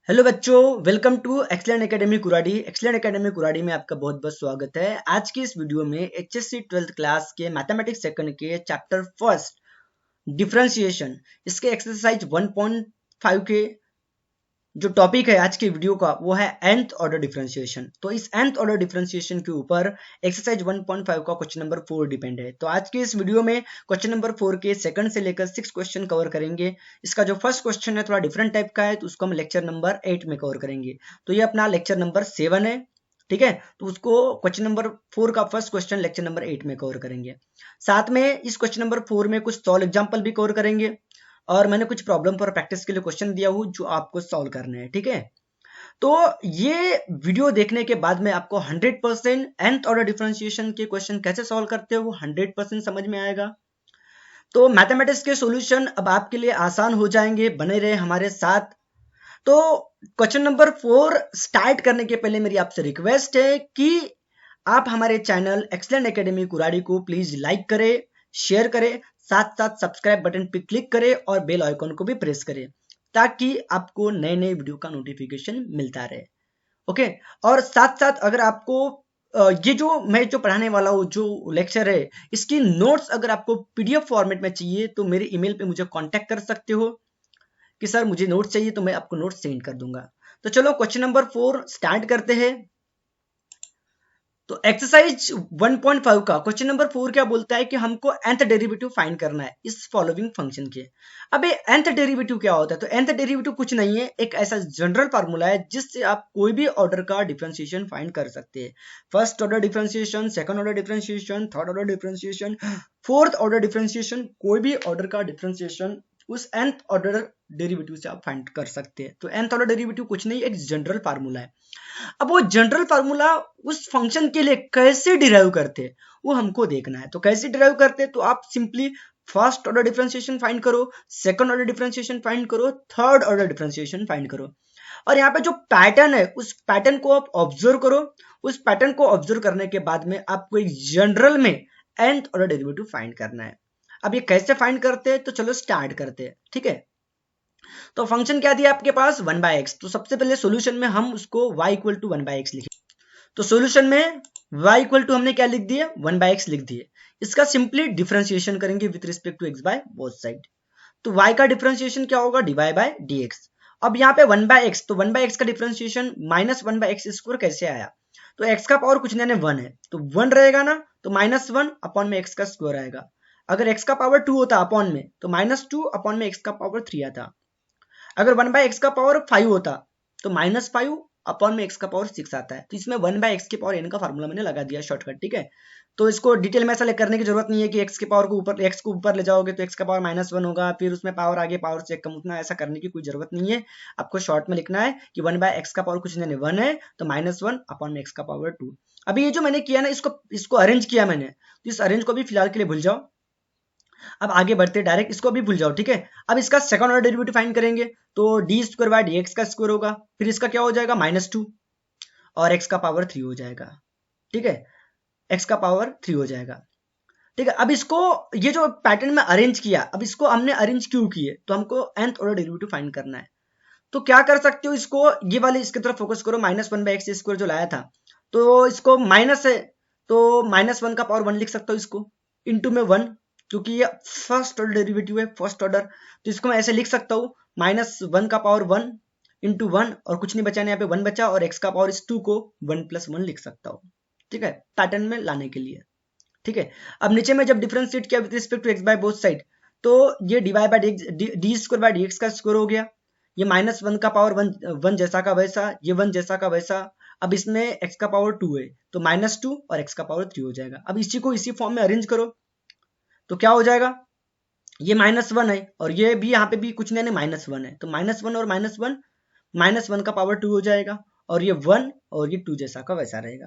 Hello बच्चों, welcome to excellent academy Kuradi. Excellent academy Kuradi में आपका बहुत बहुत स्वागत है। आज की इस वीडियो में एचएससी 12th क्लास के मैथमेटिक्स सेकंड के चैप्टर फर्स्ट डिफरेंशिएशन, इसके एक्सरसाइज 1.5 के जो टॉपिक है आज की वीडियो का वो है nth ऑर्डर डिफरेंशिएशन। तो इस nth ऑर्डर डिफरेंशिएशन के ऊपर एक्सरसाइज 1.5 का क्वेश्चन नंबर 4 डिपेंड है। तो आज की इस वीडियो में क्वेश्चन नंबर 4 के सेकंड से लेकर 6 क्वेश्चन कवर करेंगे। इसका जो फर्स्ट क्वेश्चन है थोड़ा डिफरेंट टाइप का है, तो उसको हम लेक्चर नंबर 8 में कवर करेंगे। तो ये अपना लेक्चर नंबर 7 है, ठीक है। तो उसको क्वेश्चन नंबर 4 का फर्स्ट क्वेश्चन लेक्चर नंबर 8 में कवर करेंगे। साथ में इस क्वेश्चन नंबर 4 में कुछ सॉल्व एग्जाम्पल भी कवर करेंगे और मैंने कुछ प्रॉब्लम पर प्रैक्टिस के लिए क्वेश्चन दिया हूं जो आपको सॉल्व करने हैं, ठीक है। तो ये वीडियो देखने के बाद में आपको 100% nth ऑर्डर डिफरेंशिएशन के क्वेश्चन कैसे सॉल्व करते हो वो 100% समझ में आएगा। तो मैथमेटिक्स के सॉल्यूशन अब आपके लिए आसान हो जाएंगे, बने रहे हमारे साथ। तो क्वेश्चन नंबर 4 स्टार्ट करने के पहले मेरी आपसे रिक्वेस्ट है कि आप हमारे चैनल एक्सलेंट एकेडमी कुराडी को प्लीज लाइक करें, शेयर करें, साथ साथ सब्सक्राइब बटन पर क्लिक करें और बेल आइकन को भी प्रेस करें ताकि आपको नए नए वीडियो का नोटिफिकेशन मिलता रहे। ओके। और साथ साथ अगर आपको ये जो मैं जो पढ़ाने वाला हूँ जो लेक्चर है इसकी नोट्स अगर आपको पीडीएफ फॉर्मेट में चाहिए तो मेरे ईमेल पे मुझे कांटेक्ट कर सकते हो कि सर मुझे नोट्स चाहिए, तो मैं आपको नोट्स सेंड कर दूंगा। तो चलो क्वेश्चन नंबर 4 स्टार्ट करते हैं। तो एक्सरसाइज 1.5 का क्वेश्चन नंबर 4 क्या बोलता है कि हमको nth डेरिवेटिव फाइंड करना है इस फॉलोइंग फंक्शन के। अब ये nth डेरिवेटिव क्या होता है? तो nth डेरिवेटिव कुछ नहीं है, एक ऐसा जनरल फार्मूला है जिससे आप कोई भी ऑर्डर का डिफरेंशिएशन फाइंड कर सकते हैं। First order differentiation, second order differentiation, third order differentiation, fourth order differentiation, कोई भी ऑर्डर का डिफरेंशिएशन उस nth ऑर्डर डेरिवेटिव से आप फाइंड कर सकते हैं। तो nth ऑर्डर डेरिवेटिव कुछ नहीं, एक जनरल फार्मूला है। अब वो जनरल फार्मूला उस फंक्शन के लिए कैसे डिराइव करते हैं वो हमको देखना है। तो कैसे डिराइव करते हैं? तो आप simply first order differentiation find करो, सेकंड ऑर्डर डिफरेंशिएशन फाइंड करो, थर्ड ऑर्डर डिफरेंशिएशन फाइंड करो। और यहाँ पे जो पैटर्न है उस पैटर्न को आप ऑब्जर्व करो। उस पैटर्न को ऑब्जर्व करने के बाद में आपको एक जनरल में nth ऑर्डर डेरिवेटिव फाइंड करना है। अब ये कैसे फाइंड करते हैं? तो चलो स्टार्ट करते हैं, ठीक है। तो फंक्शन क्या दिया आपके पास? 1/x। तो सबसे पहले सॉल्यूशन में हम उसको y इक्वल टू 1/x लिखे। तो सॉल्यूशन में y इक्वल टू हमने क्या लिख दिया? 1/x लिख दिए। इसका सिंपली डिफरेंशिएशन करेंगे with respect to x by both side. तो y का डिफरेंशिएशन क्या होगा? dy by dx। अब यहाँ पे 1/x, तो 1/x का डिफरेंशिएशन -1/x² कैसे आया? तो x का पावर कुछ नहीं 1 है, तो 1 रहेगा ना, तो -1 अपॉन में x का स्क्वायर आएगा। अगर x का पावर 2 होता अपॉन में, तो -2 अपॉन में x का पावर 3 आता। अगर 1/x का पावर 5 होता तो -5 अपॉन में x का पावर 6 आता है। तो इसमें 1/x के पावर n का फार्मूला मैंने लगा दिया शॉर्टकट, ठीक है। तो इसको डिटेल में ऐसा करने की जरूरत नहीं है कि x के पावर को ऊपर, x को ऊपर ले जाओगे तो x का पावर -1 होगा, फिर उसमें पावर आगे पावर से कम, उतना ऐसा करने की कोई जरूरत नहीं है। आपको शॉर्ट में लिखना है कि 1/x का पावर कुछ नहीं 1 है, तो -1 अपॉन में x का पावर 2। अभी ये जो मैंने किया ना, इसको अरेंज किया मैंने, तो इस अरेंज को भी फिलहाल के लिए भूल जाओ। अब आगे बढ़ते डायरेक्ट, इसको भी भूल जाओ, ठीक है। अब इसका सेकंड ऑर्डर डेरिवेटिव फाइंड करेंगे तो d² बाय dx का स्क्वायर होगा, फिर इसका क्या हो जाएगा? -2 और x का पावर 3 हो जाएगा, ठीक है। x का पावर 3 हो जाएगा, ठीक है। अब इसको, ये जो पैटर्न में अरेंज किया, अब इसको हमने अरेंज क्यों किए? तो हमको nth ऑर्डर डेरिवेटिव फाइंड करना है। तो क्या कर सकते हो, इसको ये वाले इसकी तरफ फोकस करो, -1/x² जो लाया था, तो इसको माइनस है तो -1 का पावर 1 लिख सकता हूं इसको, इंटू में 1, क्योंकि ये फर्स्ट ऑर्डर डेरिवेटिव है, फर्स्ट ऑर्डर, तो इसको मैं ऐसे लिख सकता हूँ -1 का पावर 1 इंटू 1, और कुछ नहीं बचा, यहाँ पे 1 बचा, और x का पावर इस 2 को 1 + 1 लिख सकता हूँ, ठीक है, पैटर्न में लाने के लिए, ठीक है। अब नीचे में जब डिफरेंशिएट किया with respect to x by both side, तो ये dy by d² by dx का स्क्वायर हो गया। ये -1 का पावर 1 जैसा का वैसा, ये 1 जैसा का वैसा। अब इसमें x का पावर 2 है, तो -2 और x का पावर 3 हो जाएगा। अब इसी को इसी फॉर्म में अरेंज करो तो क्या हो जाएगा? ये -1 है और ये भी यहाँ पे भी कुछ नहीं -1 है, तो -1 और -1 का पावर 2 हो जाएगा, और ये 1 और ये 2 जैसा का वैसा रहेगा,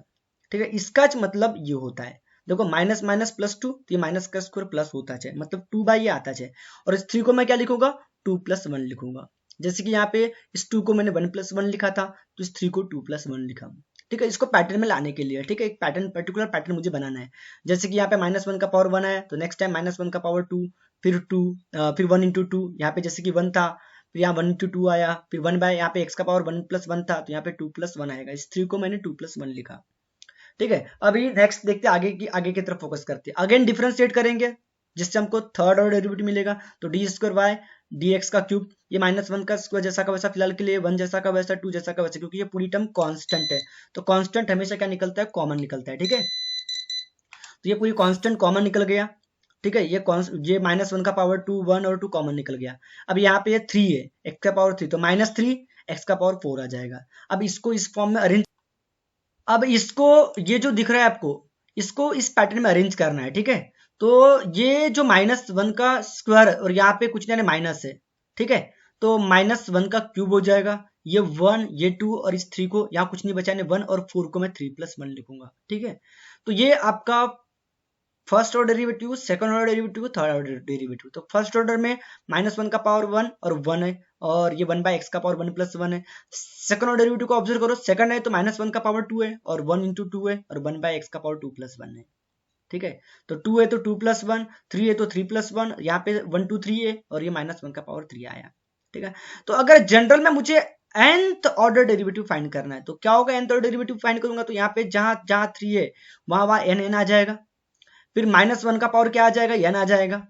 ठीक है। इसका मतलब ये होता है, देखो माइनस माइनस +2, तो ये माइनस का स्क्वायर प्लस होता है, मतलब 2 बाई ये आता है। और इस 3 को मैं क्या लिखूंगा? 2 + 1 लिखूंगा। जैसे कि यहाँ पे इस 2 को मैंने 1 + 1 लिखा था, तो इस 3 को 2 + 1 लिखा, ठीक है। इसको पैटर्न में लाने के लिए, ठीक है, एक पैटर्न, पर्टिकुलर पैटर्न मुझे बनाना है। जैसे कि यहाँ पे -1 का पावर 1 है, तो नेक्स्ट टाइम -1 का पावर 2, फिर 2, फिर 1 × 2, यहाँ पे जैसे कि 1 था, फिर यहाँ 1 into 2 आया, फिर 1 बाय यहाँ पे x का पावर 1 + 1 था तो यहाँ पे 2 + 1 आएगा। इस 3 को मैंने 2 + 1 लिखा। ठीक है, अभी नेक्स्ट देखते हैं, आगे की तरफ फोकस करते हैं। अगेन डिफरेंशिएट करेंगे जिससे हमको थर्ड ऑर्डर डेरिवेटिव मिलेगा। तो d² y dx का क्यूब, ये -1 का स्क्वायर जैसा का वैसा, फिलहाल के लिए 1 जैसा का वैसा, 2 जैसा का वैसा, क्योंकि ये पूरी टर्म कांस्टेंट है। तो कांस्टेंट हमेशा क्या निकलता है, कॉमन निकलता है। ठीक है, तो ये पूरी कांस्टेंट कॉमन निकल गया। ठीक है, ये -1 का पावर 2 1 और 2 कॉमन निकल गया। अब यहाँ पे ये 3 है, x का पावर 3, तो -3 x का पावर 4 आ जाएगा। अब इसको इस फॉर्म में अरेंज, अब इसको ये जो दिख रहा है आपको, इसको इस पैटर्न में अरेंज करना है। ठीक है, तो ये जो -1 का स्क्वायर और यहाँ पे कुछ नहीं माइनस है। ठीक है, तो -1 का क्यूब हो जाएगा, ये 1 ये 2 और इस 3 को यहाँ कुछ नहीं बचाने, 1 और 4 को मैं 3 + 1 लिखूंगा। ठीक है, तो ये आपका first order derivative, second order derivative, third order derivative. तो फर्स्ट ऑर्डर में -1 का पावर 1 और 1 है, और ये 1 बाय x का पावर 1 + 1 है। सेकंड ऑर्डर डेरिवेटिव को ऑब्जर्व करो, सेकंड है तो -1 का पावर 2 है और 1 × 2 है और 1 बाय x का पावर 2 + 1 है। ठीक है, तो 2 है तो 2 + 1, 3 है तो 3 + 1, यहाँ पे 1 2 3 है और ये -1 का पावर 3 आया। ठीक है, तो अगर जनरल में मुझे nth ऑर्डर डेरिवेटिव फाइंड करना है तो क्या होगा, nth ऑर्डर डेरिवेटिव फाइंड करूंगा तो यहाँ पे जहां जहां 3 है वहां n आ जाएगा, फिर -1 का पावर क्या आ जाएगा, n आ जाएगा,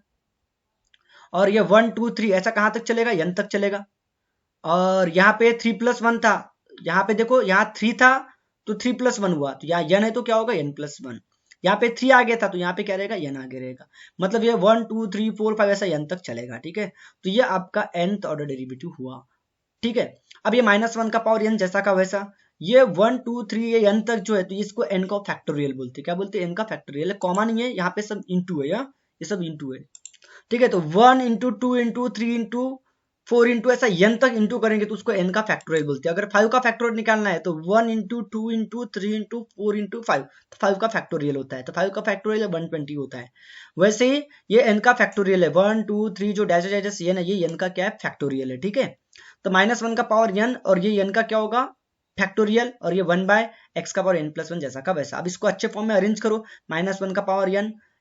और ये 1 2 3 ऐसा कहां तक चलेगा, n तक चलेगा। और यहाँ पे 3 + 1 था, यहाँ पे देखो यहाँ 3 था तो 3 + 1 हुआ, तो यहाँ n है तो क्या होगा, n + 1। यहाँ पे 3 आ गया था तो यहाँ पे क्या रहेगा, n आगे रहेगा। मतलब ये 1 2 3 4 5 ऐसा n तक चलेगा। ठीक है, तो ये आपका nth ऑर्डर डेरिवेटिव हुआ। ठीक है, अब ये -1 का पावर n जैसा का वैसा, ये 1 2 3 ये n तक जो है तो इसको n का फैक्टोरियल बोलते हैं। क्या बोलते हैं, n का फैक्टोरियल है, कॉमन ही है, यहाँ पे सब इंटू है, ये सब इंटू है। ठीक है, तो 1 × 2 × 3 × 4 इंटू ऐसा n तक इंटू करेंगे तो उसको n का फैक्टोरियल बोलते हैं। अगर 5 का फैक्टोरियल निकालना है तो 1 × 2 × 3 × 4 × 5, तो 5 का फैक्टोरियल होता है, तो 5 का फैक्टोरियल 120 होता है। वैसे ही ये n का फैक्टोरियल है, 1 2 3 जो डैश डैश n है ये n का क्या है, फैक्टोरियल है। ठीक है, तो -1 का पावर n और ये n का क्या होगा, फैक्टोरियल, और ये 1 बाय x का पावर n + 1 जैसा का वैसा। अब इसको अच्छे फॉर्म में अरेंज करो, -1 का पावर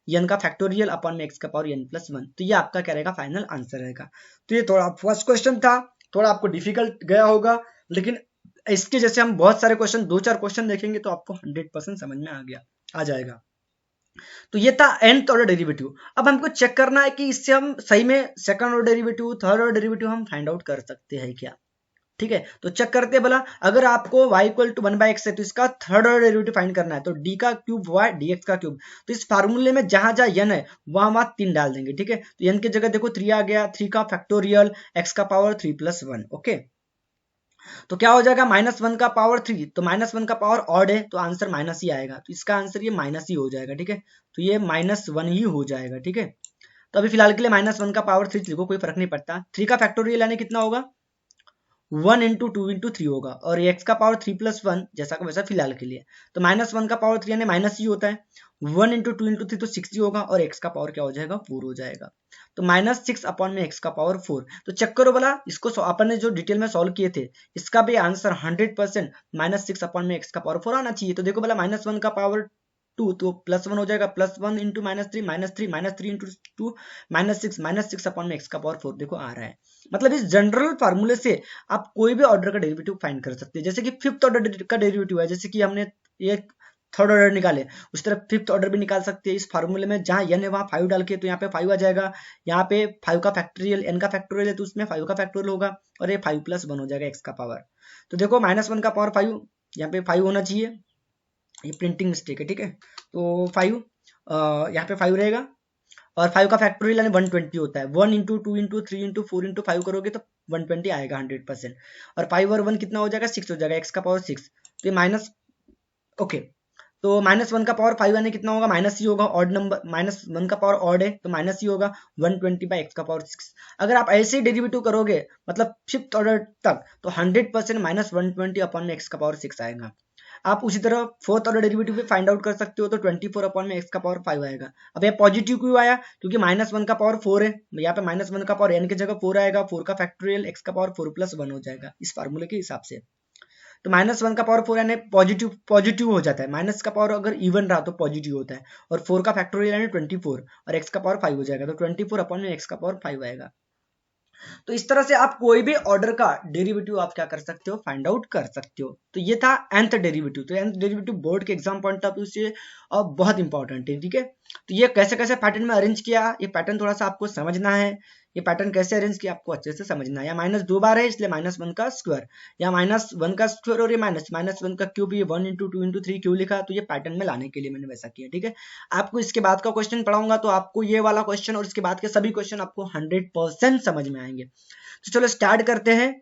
n का फैक्टोरियल अपन में x का पावर n + 1, तो ये आपका क्या रहेगा, फाइनल आंसर रहेगा। तो ये थोड़ा फर्स्ट क्वेश्चन था, थोड़ा आपको डिफिकल्ट गया होगा, लेकिन इसके जैसे हम बहुत सारे क्वेश्चन 2-4 क्वेश्चन देखेंगे तो आपको 100% समझ में आ जाएगा। तो ये था nth ऑर्डर डेरिवेटिव। अब हमको चेक करना है कि इससे हम सही में second order derivative, third order derivative हम फाइंड आउट कर सकते हैं क्या। ठीक है, तो चेक करते हैं भला, अगर आपको y = 1 बाय x है तो इसका थर्ड ऑर्डर डेरिवेटिव फाइंड करना है, तो d का क्यूब y dx का क्यूब, तो इस फार्मूले में जहां जहां n है वहां वहां 3 डाल देंगे। ठीक है, तो n की जगह देखो 3 आ गया, 3 का फैक्टोरियल x का पावर 3 + 1। ओके, तो क्या हो जाएगा, -1 का पावर 3, तो -1 का पावर ऑड है तो आंसर माइनस ही आएगा, तो इसका आंसर ये माइनस ही हो जाएगा। ठीक है, तो ये -1 ही हो जाएगा। ठीक है, तो अभी फिलहाल के लिए -1 का पावर 3 लिखो, कोई फर्क नहीं पड़ता। 3 का फैक्टोरियल यानी कितना होगा, 1 × 2 × 3 होगा, और x का पावर 3 + 1 जैसा का वैसा फिलहाल के लिए। तो -1 का पावर 3 यानी माइनस ही होता है, 1 × 2 × 3 तो 6 ही होगा, और x का पावर क्या हो जाएगा, 4 हो जाएगा। तो -6 अपॉन में x का पावर 4। तो चेक करो भला, इसको अपन ने जो डिटेल में सॉल्व किए थे इसका भी आंसर 100% -6 अपॉन में x का पावर 4 आना चाहिए। तो देखो भला, -1 का पावर 2 तो +1 हो जाएगा, +1 × -3 -3 × 2 -6 अपॉन में x का पावर 4 देखो आ रहा है। मतलब इस जनरल फार्मूले से आप कोई भी ऑर्डर का डेरिवेटिव फाइंड कर सकते हैं। जैसे कि फिफ्थ ऑर्डर का डेरिवेटिव है, जैसे कि हमने ये थर्ड ऑर्डर निकाले, उस तरह फिफ्थ ऑर्डर भी निकाल सकते हैं। इस फार्मूले में जहां n है वहां 5 डाल के, तो यहाँ पे 5 आ जाएगा। यहाँ पे 5 का फैक्टोरियल, n का फैक्टोरियल है तो उसमें 5 का फैक्टोरियल होगा, और ये 5 + 1 हो जाएगा x का पावर। तो देखो -1 का पावर 5, यहाँ पे 5 होना चाहिए, ये प्रिंटिंग मिस्टेक है। ठीक है, तो 5 यहाँ पे 5 रहेगा, और 5 का फैक्टोरियल यानी 120 होता है। 1 × 2 × 3 × 4 × 5 करोगे तो 120 आएगा 100%, और 5 और 1 कितना हो जाएगा, 6 हो जाएगा, x का पावर 6। तो ये माइनस, ओके, तो -1 का पावर 5 यानी कितना होगा, माइनस ही होगा, ऑड नंबर, -1 का पावर ऑड है तो माइनस ही होगा, 120/x का पावर 6। अगर आप ऐसे ही डेरिवेटिव करोगे मतलब फिफ्थ ऑर्डर तक, तो 100% -120 अपॉन में x का पावर 6 आएगा। आप उसी तरह फोर्थ ऑर्डर डेरिवेटिव भी फाइंड आउट कर सकते हो, तो 24 अपॉन में x का पावर 5 आएगा। अब ये पॉजिटिव क्यों आया, क्योंकि -1 का पावर 4 है, यहाँ पे -1 का पावर n की जगह 4 आएगा, 4 का फैक्टोरियल x का पावर 4 + 1 हो जाएगा इस फार्मूले के हिसाब से। तो -1 का पावर 4 यानी पॉजिटिव हो जाता है, माइनस का पावर अगर इवन रहा तो पॉजिटिव होता है, और 4 का फैक्टोरियल यानी 24, और x का पावर 5 हो जाएगा, तो 24 अपॉन में x का पावर 5 आएगा। तो इस तरह से आप कोई भी ऑर्डर का डेरिवेटिव आप क्या कर सकते हो, फाइंड आउट कर सकते हो। तो ये था nth डेरिवेटिव। तो nth डेरिवेटिव बोर्ड के एग्जाम पॉइंट ऑफ व्यू से बहुत इंपॉर्टेंट है, ठीक है। तो ये कैसे कैसे पैटर्न में अरेंज किया, ये पैटर्न थोड़ा सा आपको समझना है। ये पैटर्न कैसे अरेंज किया आपको अच्छे से समझना है। या माइनस 2 बार है इसलिए -1 का स्क्वायर, या -1 का स्क्वायर और ये -1 का क्यूब, ये 1 × 2 × 3 क्यों लिखा, तो ये पैटर्न में लाने के लिए मैंने वैसा किया, ठीक है। आपको इसके बाद का क्वेश्चन पढ़ाऊंगा तो आपको ये वाला क्वेश्चन और इसके बाद के सभी क्वेश्चन आपको 100% समझ में आएंगे। तो चलो स्टार्ट करते हैं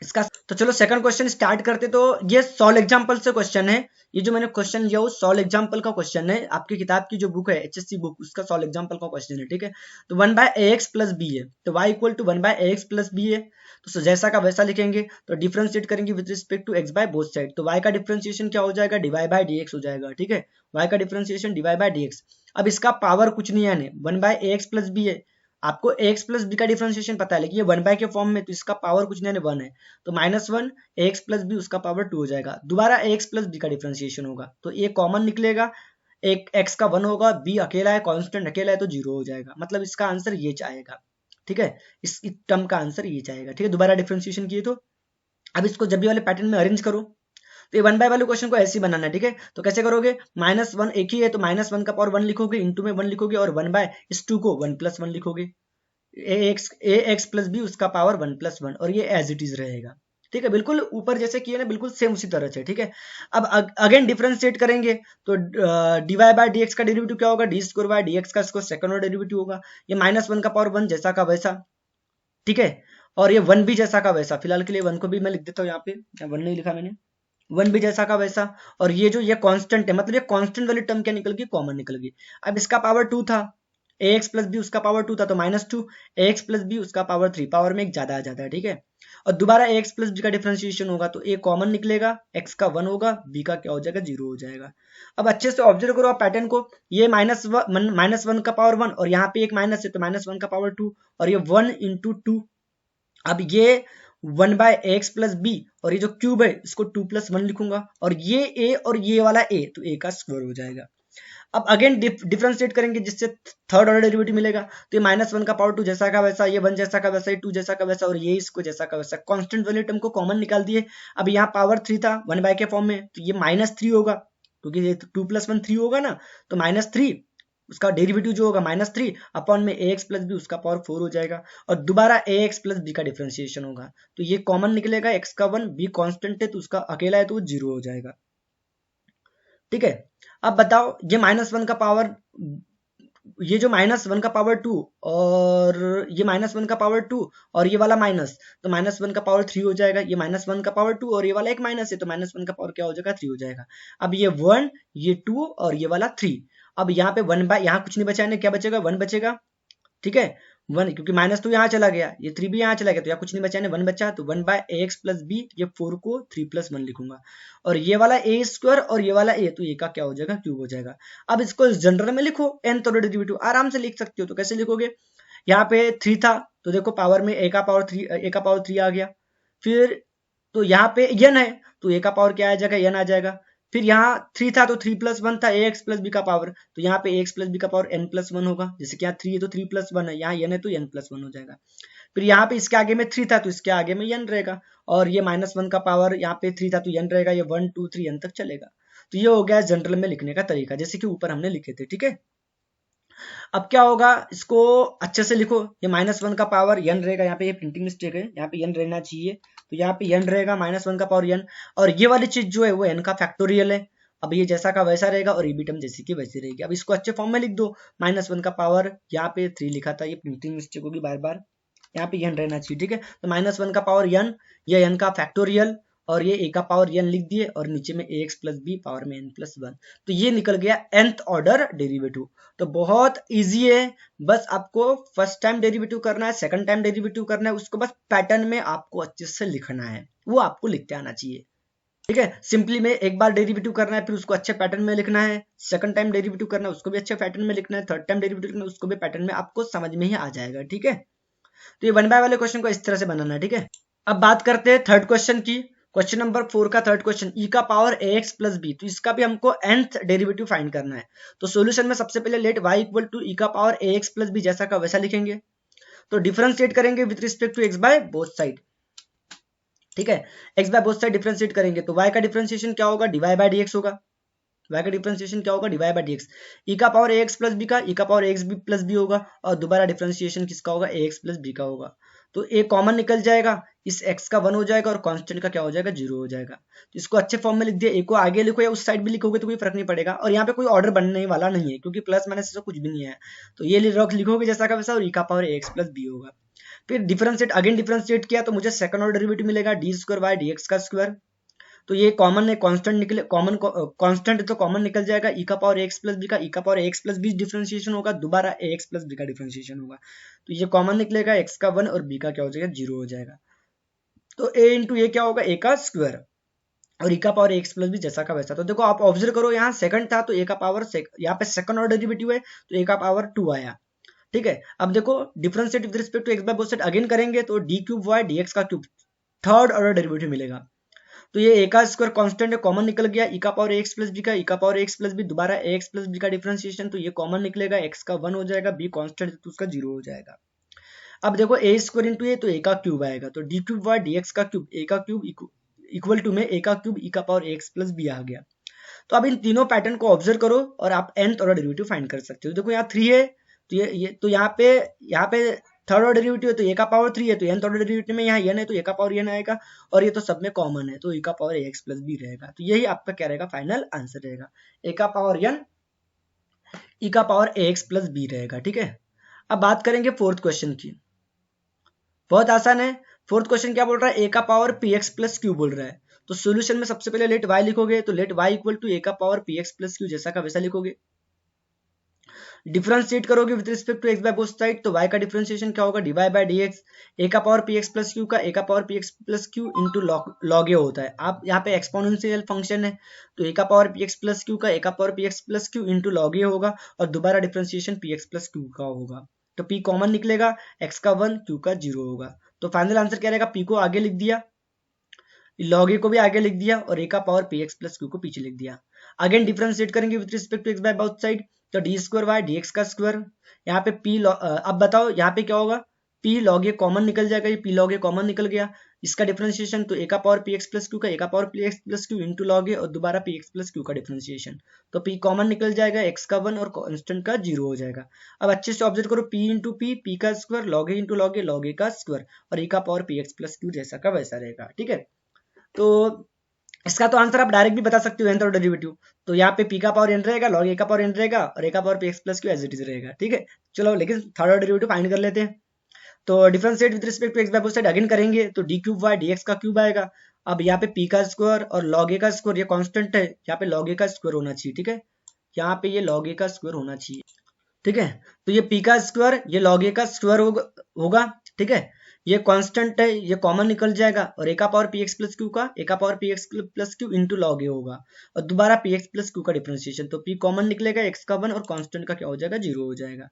इसका। तो चलो सेकंड क्वेश्चन स्टार्ट करते। तो ये सॉल्व एग्जांपल से क्वेश्चन है। ये जो मैंने क्वेश्चन लिया वो सॉल्व एग्जांपल का क्वेश्चन है। आपकी किताब की जो बुक है HSC बुक, उसका सॉल्व एग्जांपल का क्वेश्चन है, ठीक है। तो 1/ax + b है, तो y = 1/ax + b है। तो जैसा का वैसा लिखेंगे। तो डिफरेंशिएट करेंगे with respect to x by both side. तो y का डिफरेंशिएशन क्या हो जाएगा, dy/dx हो जाएगा, ठीक है। y का डिफरेंशिएशन dy/dx। अब इसका पावर कुछ नहीं है, 1/ax + b है। आपको ax + b का डिफरेंशिएशन पता है, लेकिन ये 1 के फॉर्म में, तो इसका पावर कुछ नहीं है, 1 है। तो -1 ax + b, उसका पावर 2 हो जाएगा। दोबारा ax + b का डिफरेंशिएशन होगा तो ये कॉमन निकलेगा, एक x का 1 होगा, b अकेला है, कांस्टेंट अकेला है, तो 0 हो जाएगा। मतलब इसका आंसर ये चाहेगा, ठीक है। इस टर्म का आंसर ये चाहेगा, ठीक है। दोबारा डिफरेंशिएशन किए तो अब इसको जब भी वाले पैटर्न में अरेंज करो। तो ये 1/, वाले क्वेश्चन को ऐसे ही बनाना है, ठीक है। तो कैसे करोगे, -1 एक ही है तो -1 का पावर 1 लिखोगे, इंटू में 1 लिखोगे, और 1/2 को 1 + 1 लिखोगे। ax + b, उसका पावर 1 + 1, और ये एज इट इज रहेगा, ठीक है। बिल्कुल ऊपर जैसे किए ना, बिल्कुल सेम उसी तरह से, ठीक है। अब अगेन डिफरेंशिएट करेंगे तो dy/dx का डेरिवेटिव क्या होगा, d² का इसको सेकंड ऑर्डर डेरिवेटिव होगा। ये -1 का पावर 1 जैसा का वैसा, ठीक है। और ये 1 भी जैसा का वैसा, फिलहाल के लिए 1 को भी मैं लिख देता हूँ यहाँ पे, 1 नहीं लिखा मैंने, 1 भी जैसा का वैसा। और ये जो ये कांस्टेंट है, मतलब ये कांस्टेंट वाली टर्म क्या निकल गई, कॉमन निकल गई। अब इसका पावर 2 था, ax + b, उसका पावर 2 था, तो -2 ax + b, उसका पावर 3, पावर में एक ज्यादा आ जाता है, ठीक है। और दोबारा ax + b का डिफरेंशिएशन होगा तो a कॉमन निकलेगा, x का 1 होगा, b का क्या हो जाएगा, 0 हो जाएगा। अब अच्छे से ऑब्जर्व करो आप पैटर्न को। ये -1 का पावर 1, और यहाँ पे एक माइनस है तो -1 का पावर 2, और ये 1 × 2। अब ये 1/ax + b, और ये जो क्यूब है इसको 2 + 1 लिखूंगा, और ये a और ये वाला a, तो a का स्क्वायर हो जाएगा। अब अगेन डिफरेंशिएट करेंगे जिससे थर्ड ऑर्डर डेरिवेटिव मिलेगा। तो ये -1 का पावर 2 जैसा का वैसा, ये 1 जैसा का वैसा, ये 2 जैसा का वैसा, और ये इसको जैसा का वैसा। कांस्टेंट वाले टर्म को कॉमन निकाल दिए। अब यहाँ पावर 3 था 1/, के फॉर्म में, तो ये -3 होगा, क्योंकि ये 2 + 1 3 होगा ना, तो -3, उसका डेरिवेटिव जो होगा -3 अपॉन में ax + b, उसका पावर 4 हो जाएगा। और दोबारा ax + b का डिफरेंशिएशन होगा, तो ये कॉमन निकलेगा, x का 1, b कांस्टेंट है तो उसका अकेला है तो वो 0 हो जाएगा, ठीक है। अब बताओ ये -1 का पावर, ये जो -1 का पावर 2, और ये -1 का पावर 2, और ये वाला माइनस, तो -1 का पावर 3 हो जाएगा। ये -1 का पावर 2 और ये वाला एक माइनस है, तो -1 का पावर क्या हो जाएगा, 3 हो जाएगा। अब ये 1, ये 2 और ये वाला 3। अब यहाँ पे 1/, यहाँ कुछ नहीं बचा है, क्या बचेगा, 1 बचेगा, ठीक है। 1, क्योंकि माइनस तो यहाँ चला गया, ये 3 भी यहाँ चला गया, तो यहाँ कुछ नहीं बचा है, 1 बचा, तो 1/ax + b, ये 4 को 3 + 1 लिखूंगा। और ये वाला a² और ये वाला a, तो ये का क्या हो जाएगा, क्यूब हो जाएगा। अब इसको जनरल में लिखो, nth ऑर्डर डेरिवेटिव आराम से लिख सकते हो। तो कैसे लिखोगे, यहाँ पे 3 था तो देखो पावर में a का पावर 3 आ गया। फिर तो यहाँ पे n है तो a का पावर क्या आ जाएगा, n आ जाएगा। फिर यहाँ 3 था तो 3 + 1 था ax + b का पावर, तो यहाँ पे ax + b का पावर n + 1 होगा। जैसे कि यहाँ 3 है तो 3 + 1 है, यहाँ n है तो n + 1 हो जाएगा। फिर यहाँ पे इसके आगे में 3 था तो इसके आगे में n रहेगा, और ये -1 का पावर, यहाँ पे 3 था तो n रहेगा, ये 1 2 3 n तक चलेगा। तो ये हो गया जनरल में लिखने का तरीका, जैसे कि ऊपर हमने लिखे थे, ठीक है। अब क्या होगा, इसको अच्छे से लिखो। ये -1 का पावर n रहेगा, यहाँ पे ये प्रिंटिंग मिस्टेक है, यहाँ पे n रहना चाहिए, तो यहाँ पे n रहेगा, -1 का पावर n, और ये वाली चीज जो है वो n का फैक्टोरियल है। अब ये जैसा का वैसा रहेगा, और ये भी टर्म जैसी की वैसी रहेगी। अब इसको अच्छे फॉर्म में लिख दो, -1 का पावर, यहाँ पे 3 लिखा था, ये प्रिंटिंग मिस्टेक होगी बार बार, यहाँ पे n रहना चाहिए, ठीक है। तो -1 का पावर n, ये n का फैक्टोरियल, और ये a का पावर n लिख दिए, और नीचे में ax + b पावर में n + 1, तो ये निकल गया nth ऑर्डर डेरिवेटिव। तो बहुत इजी है, बस आपको फर्स्ट टाइम डेरिवेटिव करना है, सेकंड टाइम डेरिवेटिव करना है, उसको बस पैटर्न में आपको अच्छे से लिखना है, वो आपको लिखते आना चाहिए, ठीक है। सिंपली में एक बार डेरिवेटिव करना है, फिर उसको अच्छे पैटर्न में लिखना है, सेकंड टाइम डेरिवेटिव करना है उसको भी अच्छे पैटर्न में लिखना है, थर्ड टाइम डेरिवेटिव करना है उसको भी पैटर्न में, आपको समझ में ही आ जाएगा, ठीक है। तो ये 1/, वाले क्वेश्चन को इस तरह से बनाना है, ठीक है। अब बात करते हैं थर्ड क्वेश्चन की। क्वेश्चन नंबर 4 का थर्ड क्वेश्चन, e का पावर ax + b, तो इसका भी हमको nth डेरिवेटिव फाइंड करना है। तो सॉल्यूशन में सबसे पहले लेट y = e का पावर ax + b, जैसा का वैसा लिखेंगे। तो डिफरेंशिएट करेंगे with respect to x by both side, ठीक है। X by both side differentiate करेंगे तो y का डिफरेंशिएशन क्या होगा, dy बाय dx होगा। y का डिफरेंशिएशन क्या होगा, dy बाय dx। e का पावर ax प्लस b का e का power ax b plus b होगा, और दोबारा डिफरेंशिएशन किसका होगा, ax प्लस b का होगा। तो a कॉमन निकल जाएगा, इस x का 1 हो जाएगा और कांस्टेंट का क्या हो जाएगा, 0 हो जाएगा। तो इसको अच्छे फॉर्म में लिख दिया, a को आगे लिखो या उस साइड भी लिखोगे तो कोई फर्क नहीं पड़ेगा। और यहाँ पे कोई ऑर्डर बनने वाला नहीं है क्योंकि प्लस माइनस से कुछ भी नहीं है, तो ये लिखोगे जैसा का वैसा, और e का पावर ax प्लस b होगा। फिर डिफरेंशिएट अगेन डिफरेंशिएट किया तो मुझे सेकंड ऑर्डर डेरिवेटिव मिलेगा D square by D x का स्क्वायर। तो ये कॉमन है, कांस्टेंट निकले, कॉमन कांस्टेंट है तो कॉमन निकल जाएगा, e का पावर x प्लस b का e का power x plus b differentiation होगा, दोबारा ax प्लस b का डिफरेंशिएशन होगा। तो ये कॉमन निकलेगा, x का 1 और b का क्या हो जाएगा, 0 हो जाएगा। तो a इंटू ए क्या होगा, a का स्क्वायर, और e का पावर x प्लस b जैसा का वैसा। तो देखो आप ऑब्जर्व करो, यहाँ सेकंड था तो a का पावर यहाँ पे सेकंड ऑर्डर डेरिवेटिव है तो a का पावर 2 आया, ठीक है। अब देखो differentiate with respect to x by both side again करेंगे तो D cube Y D x का क्यूब, थर्ड ऑर्डर डेरिवेटिव मिलेगा। तो ये ए का स्क्वायर कांस्टेंट है, कॉमन निकल गया, ई का पावर एक्स प्लस बी का ई का पावर एक्स प्लस बी, दोबारा एक्स प्लस बी का डिफरेंशिएशन, तो ये कॉमन निकलेगा, एक्स का 1 हो जाएगा, बी कांस्टेंट है तो उसका 0 हो जाएगा। अब देखो ए स्क्वायर इंटू ए तो ए का क्यूब आएगा, तो D cube Y D x का क्यूब, ए का क्यूब इक्वल टू में ए का क्यूब ई का पावर एक्स प्लस बी आ गया। तो अब इन तीनों पैटर्न को ऑब्जर्व करो और आप nth ऑर्डर डेरिवेटिव फाइंड कर सकते हो। देखो यहाँ 3 है तो ये तो यहाँ पे थर्ड ऑर्डर डेरिवेटिव है तो ए का पावर 3 है, तो nth ऑर्डर डेरिवेटिव में यहाँ n है तो ए का पावर n आएगा, और ये तो सब में कॉमन है तो e का पावर ax प्लस b रहेगा। तो यही आपका क्या रहेगा, फाइनल आंसर रहेगा, ए का पावर n e का पावर ax प्लस b रहेगा, ठीक है। अब बात करेंगे फोर्थ क्वेश्चन की, बहुत आसान है। फोर्थ क्वेश्चन क्या बोल रहा है, ए का पावर px प्लस q बोल रहा है। तो सोल्यूशन में सबसे पहले लेट y लिखोगे, तो लेट y इक्वल टू ए का पावर px प्लस q जैसा का वैसा लिखोगे। डिफरेंशिएट करोगे with respect to x by both side, तो y का डिफरेंशिएशन क्या होगा, dy बाय dx, a का पावर px प्लस q का a का power px plus q into log a होता है। आप यहाँ पे एक्सपोनेंशियल फंक्शन है तो a का पावर px प्लस q का a का power px plus q into log a होगा, और दोबारा डिफरेंशिएशन px प्लस q का होगा। तो p कॉमन निकलेगा, x का 1 q का 0 होगा। तो फाइनल आंसर क्या रहेगा, p को आगे लिख दिया, log a को भी आगे लिख दिया, और a का पावर px प्लस q को पीछे लिख दिया। अगेन डिफरेंशिएट करेंगे with respect to x by both side, तो d square by D x का स्क्वायर। यहाँ पे p अब बताओ यहाँ पे क्या होगा, p log a कॉमन निकल जाएगा, ये p log a कॉमन निकल गया, इसका डिफरेंशिएशन तो a का पावर px प्लस q का a का power px plus q into log a, और दोबारा px प्लस q का डिफरेंशिएशन, तो p कॉमन निकल जाएगा, x का 1 और कांस्टेंट का 0 हो जाएगा। अब अच्छे से ऑब्जर्व करो, p इंटू p का square, log a into log a का स्क्वायर, और e का पावर px प्लस q जैसा का वैसा रहेगा, ठीक है। तो इसका तो आंसर आप डायरेक्ट भी बता सकते हो nth ऑर्डर डेरिवेटिव, तो यहाँ पे p का पावर n रहेगा, log a का पावर n रहेगा, और a का power px plus q as it is रहेगा, ठीक है। चलो लेकिन थर्ड ऑर्डर डेरिवेटिव फाइंड कर लेते हैं। तो differentiate with respect to x by both side again करेंगे तो D cube Y D x का क्यूब आएगा। अब यहाँ पे p का स्क्वायर और log a का स्क्वायर, ये कांस्टेंट है, यहाँ पे log a का स्क्वायर होना चाहिए, ठीक है। यहाँ पे ये log a का स्क्वायर होना चाहिए, ठीक है। तो ये p का स्क्वायर, ये log a का स्क्वायर होगा, ठीक है। ये कांस्टेंट है, ये कॉमन निकल जाएगा, और a का पावर px प्लस q का a का power px plus q into log a होगा, और दोबारा px प्लस q का डिफरेंशिएशन, तो p कॉमन निकलेगा, x का 1 और कांस्टेंट का क्या हो जाएगा, 0 हो जाएगा।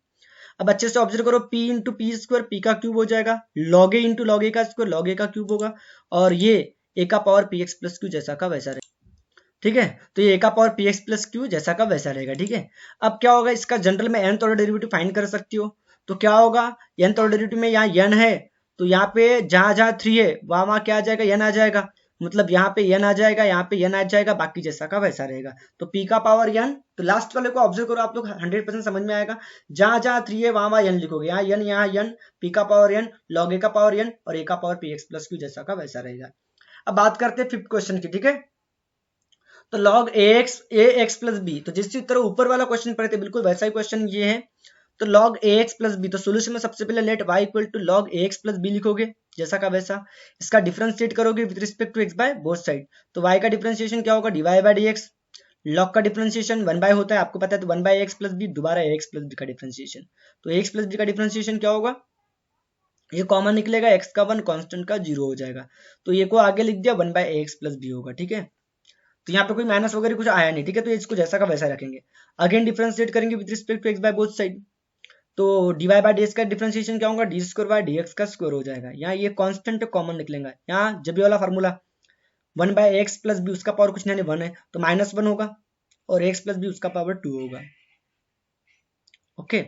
अब अच्छे से ऑब्जर्व करो, p into P square, p का क्यूब हो जाएगा, log a into log a का स्क्वायर, log a का क्यूब होगा, और ये a का पावर px प्लस q जैसा का वैसा रहेगा, ठीक है। तो ये a का पावर px प्लस q जैसा का वैसा रहेगा, ठीक है। अब क्या होगा, इसका जनरल में nth ऑर्डर डेरिवेटिव फाइंड कर सकती हो, तो क्या होगा, nth ऑर्डर डेरिवेटिव में यहाँ n है, तो यहाँ पे जहां जहां 3 है वहां क्या आ जाएगा, n आ जाएगा, मतलब यहाँ पे n आ जाएगा, यहाँ पे n आ जाएगा, बाकी जैसा का वैसा रहेगा। तो p का पावर n, तो लास्ट वाले को ऑब्जर्व करो, आप लोग 100% समझ में आएगा, जहां जहां 3 है वहां वहां n लिखोगे, यहाँ n, p का पावर n, log a का पावर n, और a का पावर px प्लस q जैसा का वैसा रहेगा। अब बात करते हैं फिफ्थ क्वेश्चन की, ठीक है। तो log ax प्लस b, तो जिस तरह ऊपर वाला क्वेश्चन पढ़े थे बिल्कुल वैसा ही क्वेश्चन ये है। तो log ax प्लस b, तो सोल्यूशन में सबसे पहले let y equal to log ax plus b लिखोगे जैसा का वैसा, इसका डिफरेंशिएट करोगे with respect to x by both side, तो y का डिफरेंशिएशन क्या होगा, dy बाय dx, log का डिफरेंशिएशन 1 बाय होता है आपको पता है, तो 1 बाय x प्लस b, दोबारा ax प्लस b का डिफरेंशिएशन, तो ax प्लस b का डिफरेंशिएशन क्या होगा, ये कॉमन निकलेगा, x का 1 कांस्टेंट का 0 हो जाएगा, तो ये को आगे लिख दिया 1 बाय ax प्लस b होगा, ठीक है। तो यहाँ पे कोई माइनस वगैरह कुछ आया नहीं, ठीक है, तो इसको जैसा का वैसा रखेंगे। अगेन डिफरेंशिएट करेंगे with respect to x by both side, तो dy बाय डी का डिफरेंशिएशन क्या होगा, D square by D x का स्क्वायर हो जाएगा, यहाँ ये कांस्टेंट कॉमन निकलेगा, यहाँ जब ये वाला formula 1 by x plus B, उसका पावर कुछ नहीं 1 है तो -1 होगा, और एक्स प्लस बी उसका पावर 2 होगा, ओके।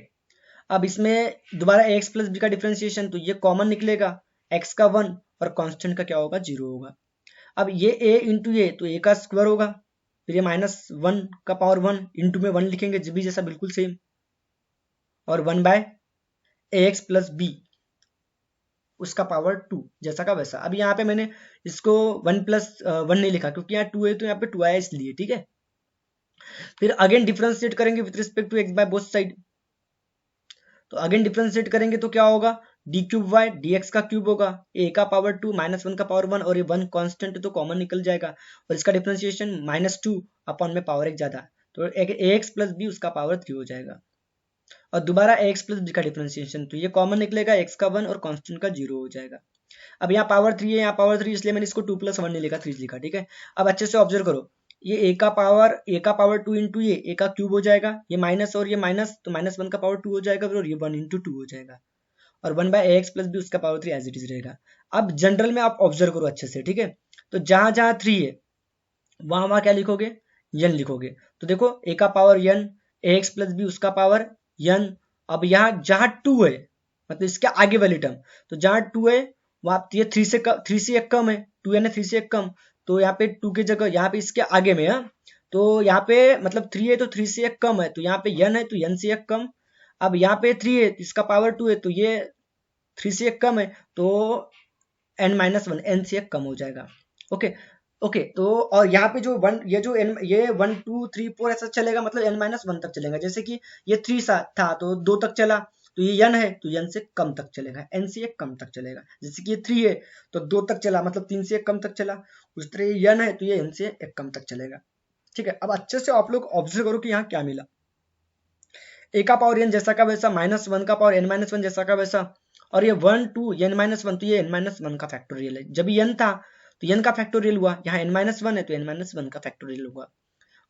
अब इसमें दोबारा एक्स प्लस बी का डिफ्रेंसिएशन, तो ये कॉमन निकलेगा, एक्स का 1 और कांस्टेंट का क्या होगा 0 होगा। अब ये a इंटू ए, तो a का स्क्वायर होगा, फिर ये -1 का पावर 1 इंटू में 1 लिखेंगे भी जैसा बिल्कुल सेम, और 1/ax प्लस बी उसका पावर 2 जैसा का वैसा। अब यहाँ पे मैंने इसको 1+1 नहीं लिखा क्योंकि यहाँ 2 है तो यहाँ पे 2 आया इसलिए, ठीक है। फिर अगेन डिफरेंशिएट करेंगे with respect to x by both side, तो अगेन डिफरेंशिएट करेंगे तो क्या होगा, D cube Y D x का क्यूब होगा, ए का पावर 2 -1 का पावर 1 और ये 1 कांस्टेंट तो कॉमन निकल जाएगा, और इसका डिफरेंशिएशन -2 अपॉन में पावर 1 ज्यादा, तो ए एक्स प्लस बी उसका पावर 3 हो जाएगा। और दोबारा एक्स प्लस बी का डिफरेंशिएशन, तो ये कॉमन निकलेगा, एक्स का 1 और कांस्टेंट का 0 हो जाएगा। अब यहाँ पावर 3 है, यहाँ पावर 3 इसलिए मैंने इसको 2+1 नहीं लिखा, 3 लिखा, ठीक है। अब अच्छे से ऑब्जर्व करो, ये ए का पावर 2 इंटू ये ए का क्यूब हो जाएगा, ये माइनस और ये माइनस, तो -1 का पावर 2 हो जाएगा, और ये 1 इंटू 2 हो जाएगा, और 1/ax प्लस बी उसका पावर 3 एज इट इज रहेगा। अब जनरल में आप ऑब्जर्व करो अच्छे से, ठीक है। तो जहां जहां 3 है वहां वहां क्या लिखोगे, n लिखोगे। तो देखो a का power n, ax plus B उसका पावर n। अब यहाँ जहां 2 है, मतलब इसके आगे वाली टर्म, तो जहां 2 है वहां ये 3 से एक कम है, 2 n है 3 से एक कम, तो यहाँ पे 2 की जगह यहाँ पे इसके आगे में है, तो यहाँ पे मतलब 3 है तो 3 से एक कम है, तो यहाँ पे n है तो n से एक कम। अब यहाँ पे 3 है इसका पावर 2 है, तो ये 3 से एक कम है, तो n-1 n से एक कम हो जाएगा। ओके ओके, तो और यहाँ पे जो 1 ये जो n ये 1 2 3 4 ऐसा चलेगा, मतलब n-1 तक चलेगा। जैसे कि ये 3 था तो 2 तक चला, तो ये n है तो n से कम तक चलेगा, n से एक कम तक चलेगा। जैसे कि ये 3 है तो 2 तक चला, मतलब 3 से एक कम तक चला। उस तरह ये n है तो ये n से एक कम तक चलेगा, ठीक है। अब अच्छे से आप लोग ऑब्जर्व करो कि यहाँ क्या मिला, a का पावर n जैसा का वैसा, -1 का पावर n-1 जैसा का वैसा, और ये 1 2 n-1, तो ये n-1 का फैक्टोरियल है। जब n था तो n का फैक्टोरियल हुआ, यहाँ n-1 है तो n-1 का फैक्टोरियल हुआ।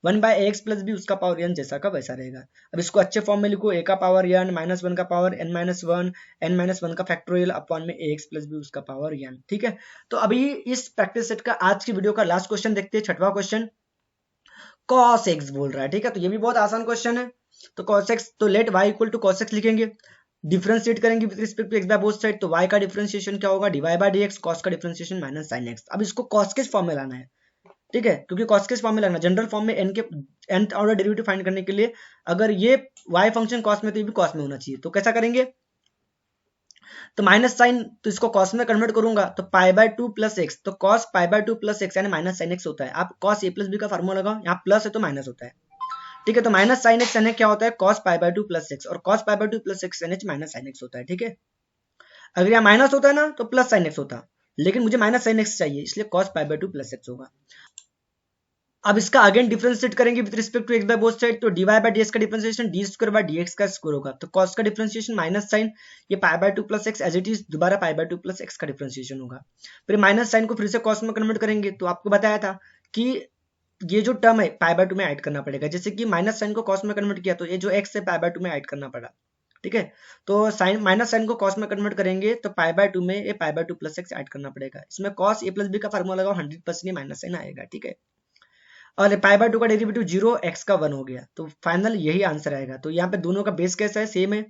1/ax प्लस बी उसका पावर n जैसा का वैसा रहेगा। अब इसको अच्छे फॉर्म में लिखो, a का पावर n -1 का पावर n-1 n-1 का फैक्टोरियल अपॉन में ax प्लस बी उसका पावर n, ठीक है। तो अभी इस प्रैक्टिस सेट का आज की वीडियो का लास्ट क्वेश्चन देखते हैं, 6वां क्वेश्चन। cos x बोल रहा है, ठीक है। तो ये भी बहुत आसान क्वेश्चन है। तो cos x, तो let y equal to cos x लिखेंगे, डिफरेंशिएट करेंगे with respect to x by both side, तो y का डिफरेंशिएशन क्या होगा, dy बाय dx, cos का डिफरेंशिएशन माइनस sin x। अब इसको cos के फॉर्म में लाना है, ठीक है, क्योंकि cos के फॉर्म में लाना, जनरल फॉर्म में n के nth ऑर्डर डेरिवेटिव फाइंड करने के लिए अगर ये y फंक्शन cos में तो ये भी cos में होना चाहिए। तो कैसा करेंगे, तो माइनस साइन, तो इसको cos में कन्वर्ट करूंगा तो π/2 प्लस एक्स, तो cos π/2 प्लस एक्स यानी माइनस साइन एक्स होता है। आप cos a प्लस बी का फॉर्मूला लगाओ, यहाँ प्लस है तो माइनस होता है, ठीक है। तो माइनस साइन एक्स यानी क्या होता है, cos π/2 प्लस एक्स, और cos π/2 प्लस एक्स यानी माइनस साइन एक्स होता है, ठीक है। अगर यहाँ माइनस होता है ना तो प्लस साइन एक्स होता, लेकिन मुझे माइनस साइन एक्स चाहिए, इसलिए cos π/2 प्लस एक्स होगा। अब इसका अगेन डिफरेंशिएट करेंगे with respect to x by both side, तो dy बाय dx का differentiation d square by dx का स्क्वायर होगा, तो cos का डिफरेंशिएशन माइनस साइन, ये π/2 plus x as it is, दोबारा π/2 प्लस एक्स का डिफरेंशिएशन होगा। फिर माइनस साइन को फिर से cos में कन्वर्ट करेंगे, तो आपको बताया था कि ये जो टर्म है π/2 में ऐड करना पड़ेगा। जैसे कि माइनस साइन को cos में कन्वर्ट किया तो ये जो x है π/2 में ऐड करना पड़ा, ठीक है। तो साइन माइनस साइन को cos में कन्वर्ट करेंगे तो π/2 में ये π/2 प्लस एक्स ऐड करना पड़ेगा। इसमें cos a प्लस b का फार्मूला लगाओ, 100% ये माइनस साइन आएगा, ठीक है। और π/2 का डेरिवेटिव 0, x का 1 हो गया, तो फाइनल यही आंसर आएगा। तो यहाँ पे दोनों का बेस कैसा है, सेम है,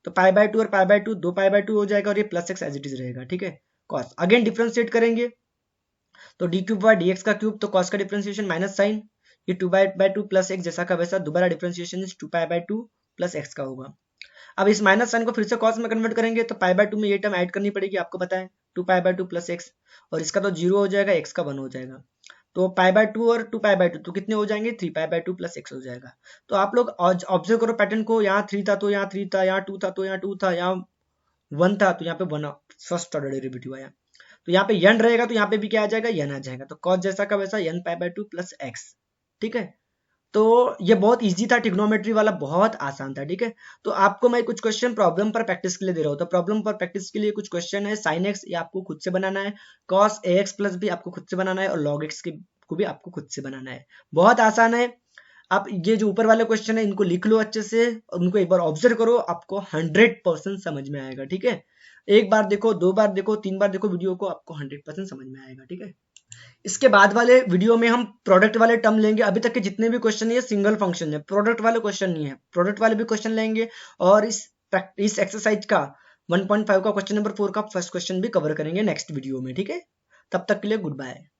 तो π/2 और π/2 दो π/2 हो जाएगा, और ये plus x as it is रहेगा, ठीक है। cos अगेन डिफरेंशिएट करेंगे तो d क्यूब बाय dx का क्यूब, तो cos का डिफरेंशिएशन माइनस साइन, ये 2/2 प्लस एक्स जैसा का वैसा, दोबारा डिफरेंशिएशन 2π/2 प्लस एक्स का होगा। अब इस माइनस साइन को फिर से cos में कन्वर्ट करेंगे तो π/2 में ये टर्म ऐड करनी पड़ेगी, आपको पता है 2π/2 प्लस एक्स, और इसका तो 0 हो जाएगा, x का 1 हो जाएगा, तो π/2 और 2π/2 तो कितने हो जाएंगे, 3π/2 प्लस एक्स हो जाएगा। तो आप लोग ऑब्जर्व करो पैटर्न को, यहाँ 3 था तो यहाँ 3 था, यहाँ 2 था तो यहाँ 2 था, यहाँ 1 था तो यहाँ पे 1 फर्स्ट ऑर्डर डेरिवेटिव आया, तो यहाँ पे n रहेगा तो यहाँ पे भी क्या आ जाएगा, n आ जाएगा। तो cos जैसा का वैसा n π/2 प्लस एक्स, ठीक है। तो ये बहुत इजी था, ट्रिग्नोमेट्री वाला बहुत आसान था, ठीक है। तो आपको मैं कुछ क्वेश्चन प्रॉब्लम पर प्रैक्टिस के लिए दे रहा हूँ, तो प्रॉब्लम पर प्रैक्टिस के लिए कुछ क्वेश्चन है, sin x ये आपको खुद से बनाना है, cos ax प्लस भी आपको खुद से बनाना है, और log x को भी आपको खुद से बनाना है, बहुत आसान है। आप ये जो ऊपर वाले क्वेश्चन है इनको लिख लो अच्छे से, उनको एक बार ऑब्जर्व करो, आपको 100% समझ में आएगा, ठीक है। एक बार देखो, 2 बार देखो, 3 बार देखो वीडियो को, आपको 100% समझ में आएगा, ठीक है। इसके बाद वाले वीडियो में हम प्रोडक्ट वाले टर्म लेंगे। अभी तक के जितने भी क्वेश्चन है सिंगल फंक्शन है, प्रोडक्ट वाले क्वेश्चन नहीं है, प्रोडक्ट वाले भी क्वेश्चन लेंगे, और इस इस एक्सरसाइज का 1.5 का क्वेश्चन नंबर 4 का फर्स्ट क्वेश्चन भी कवर करेंगे नेक्स्ट वीडियो में, ठीक है। तब तक के लिए गुड बाय।